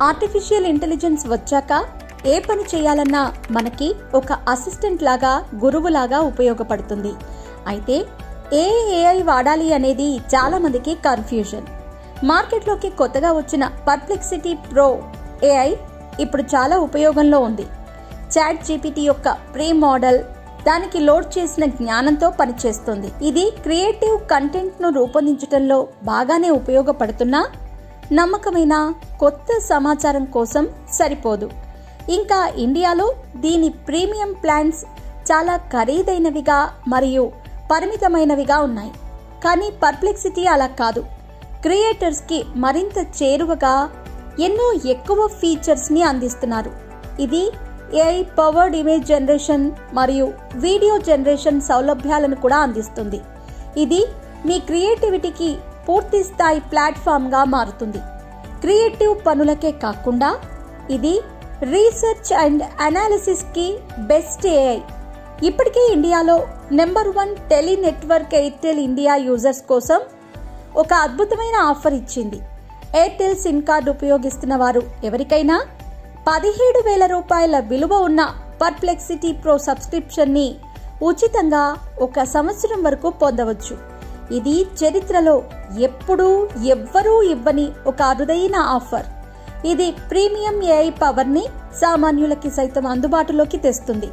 Artificial intelligence వచ్చాక ఏ పని చేయాలన్నా మనకి ఒక అసిస్టెంట్ లాగా, గురువులాగా ఉపయోగపడుతుంది. అయితే ఏఐ వాడాలి అనేది చాలా మందికి కన్ఫ్యూజన్. మార్కెట్లోకి కొత్తగా వచ్చిన పర్ప్లెక్సిటీ ప్రో ఏఐ ఇప్పుడు చాలా ఉపయోగంలో ఉంది. చాట్ జీపీటీ యొక్క ప్రీ మోడల్ దానికి లోడ్ చేసిన జ్ఞానంతో పనిచేస్తుంది. ఇది క్రియేటివ్ కంటెంట్ ను రూపొందించడంలో బాగానే ఉపయోగపడుతున్నా నమ్మకమైన కొత్త సమాచారం కోసం సరిపోదు. ఇంకా ఇండియాలో దీని ప్రీమియం ప్లాన్స్ చాలా ఖరీదైనవిగా మరియు పరిమితమైనవిగా ఉన్నాయి. కానీ పర్ప్లెక్సిటీ అలా కాదు. క్రియేటర్స్ కి మరింత చేరువగా ఎన్నో ఎక్కువ ఫీచర్స్ ని అందిస్తున్నారు. ఇది ఏఐ పవర్డ్ ఇమేజ్ జనరేషన్ మరియు వీడియో జనరేషన్ సౌలభ్యాలను కూడా అందిస్తుంది. ఇది మీ క్రియేటివిటీకి పూర్తి స్థాయి ప్లాట్ఫామ్ గా మారుతుంది. క్రియేటివ్ పనులకే కాకుండా ఇది రీసెర్చ్ అండ్ అనాలిసిస్ కి బెస్ట్ ఏఐ. ఇప్పటికే ఇండియాలో number 1 tele network Airtel India users కోసం ఒక అద్భుతమైన ఆఫర్ ఇచ్చింది. ఎయిర్టెల్ సిమ్ కార్డు ఉపయోగిస్తున్న వారు ఎవరికైనా 17,000 రూపాయల విలువ ఉన్న పర్ప్లెక్సిటీ ప్రో సబ్స్క్రిప్షన్ ని ఉచితంగా 1 సంవత్సరం వరకు పొందవచ్చు. ఇది చరిత్రలో ఎవ్వరూ ఇవ్వని ఒక అరుదైన ఆఫర్. ఇది ప్రీమియం ఏఐ పవర్ ని సామాన్యులకి సైతం అందుబాటులోకి తెస్తుంది.